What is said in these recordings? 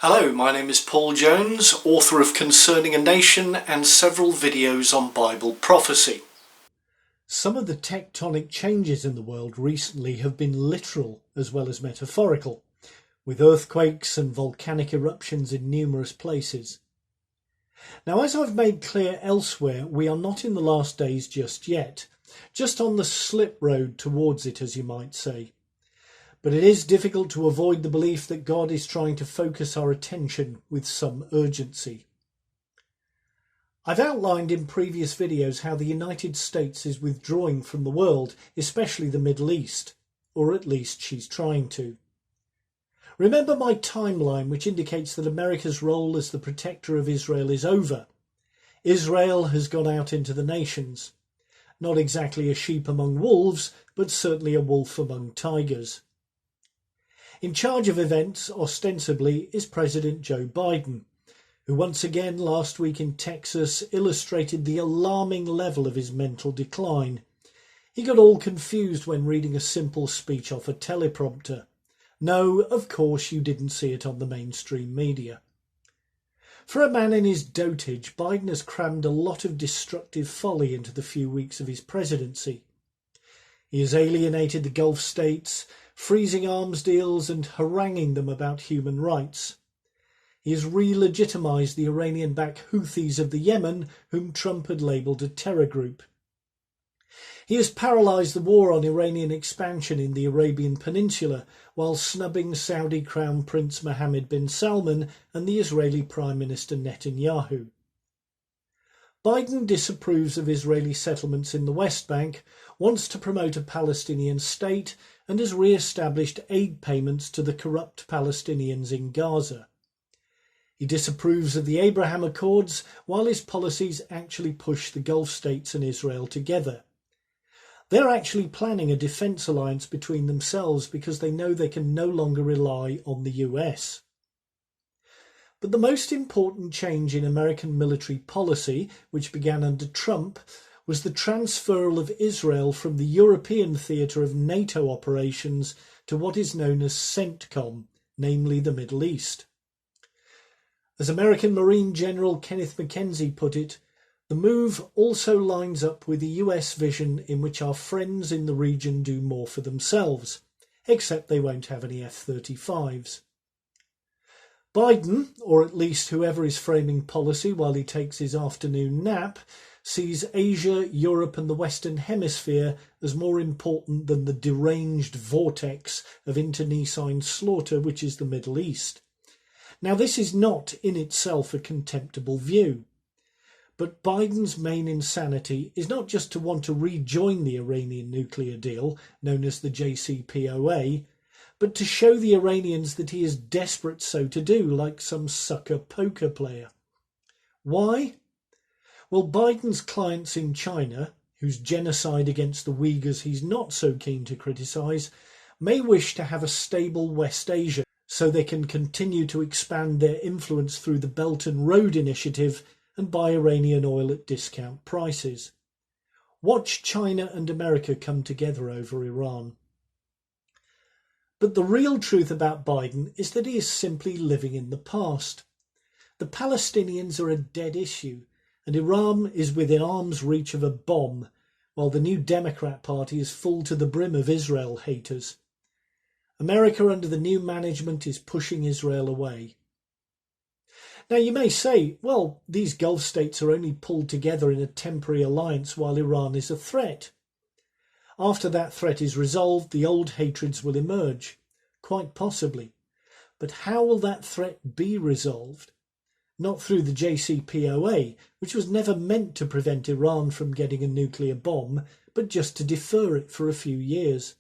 Hello, my name is Paul Jones, author of Concerning a Nation and several videos on Bible prophecy. Some of the tectonic changes in the world recently have been literal as well as metaphorical, with earthquakes and volcanic eruptions in numerous places. Now, as I've made clear elsewhere, we are not in the last days just yet, just on the slip road towards it, as you might say. But it is difficult to avoid the belief that God is trying to focus our attention with some urgency. I've outlined in previous videos how the United States is withdrawing from the world, especially the Middle East, or at least she's trying to. Remember my timeline, which indicates that America's role as the protector of Israel is over. Israel has gone out into the nations. Not exactly a sheep among wolves, but certainly a wolf among tigers. In charge of events, ostensibly, is President Joe Biden, who once again last week in Texas illustrated the alarming level of his mental decline. He got all confused when reading a simple speech off a teleprompter. No, of course you didn't see it on the mainstream media. For a man in his dotage, Biden has crammed a lot of destructive folly into the few weeks of his presidency. He has alienated the Gulf states, freezing arms deals and haranguing them about human rights. He has re-legitimised the Iranian-backed Houthis of the Yemen, whom Trump had labelled a terror group. He has paralysed the war on Iranian expansion in the Arabian Peninsula, while snubbing Saudi Crown Prince Mohammed bin Salman and the Israeli Prime Minister Netanyahu. Biden disapproves of Israeli settlements in the West Bank, wants to promote a Palestinian state, and has re-established aid payments to the corrupt Palestinians in Gaza. He disapproves of the Abraham Accords, while his policies actually push the Gulf states and Israel together. They're actually planning a defence alliance between themselves because they know they can no longer rely on the US. But the most important change in American military policy, which began under Trump, was the transferal of Israel from the European theatre of NATO operations to what is known as CENTCOM, namely the Middle East. As American Marine General Kenneth Mackenzie put it, the move also lines up with the US vision in which our friends in the region do more for themselves, except they won't have any F-35s. Biden, or at least whoever is framing policy while he takes his afternoon nap, sees Asia, Europe and the Western Hemisphere as more important than the deranged vortex of internecine slaughter which is the Middle East. Now this is not in itself a contemptible view, but Biden's main insanity is not just to want to rejoin the Iranian nuclear deal, known as the JCPOA, but to show the Iranians that he is desperate so to do, like some sucker poker player. Why? Well, Biden's clients in China, whose genocide against the Uyghurs he's not so keen to criticise, may wish to have a stable West Asia so they can continue to expand their influence through the Belt and Road Initiative and buy Iranian oil at discount prices. Watch China and America come together over Iran. But the real truth about Biden is that he is simply living in the past. The Palestinians are a dead issue, and Iran is within arm's reach of a bomb, while the new Democrat Party is full to the brim of Israel haters. America under the new management is pushing Israel away. Now you may say, well, these Gulf states are only pulled together in a temporary alliance while Iran is a threat. After that threat is resolved, the old hatreds will emerge. Quite possibly. But how will that threat be resolved? Not through the JCPOA, which was never meant to prevent Iran from getting a nuclear bomb, but just to defer it for a few years.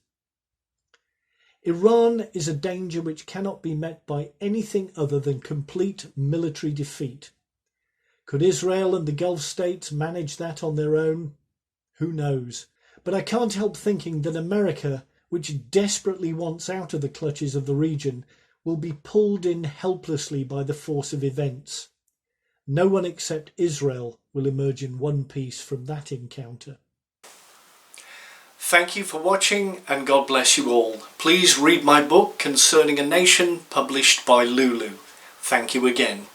Iran is a danger which cannot be met by anything other than complete military defeat. Could Israel and the Gulf states manage that on their own? Who knows? But I can't help thinking that America, which desperately wants out of the clutches of the region, will be pulled in helplessly by the force of events. No one except Israel will emerge in one piece from that encounter. Thank you for watching and God bless you all. Please read my book Concerning a Nation, published by Lulu. Thank you again.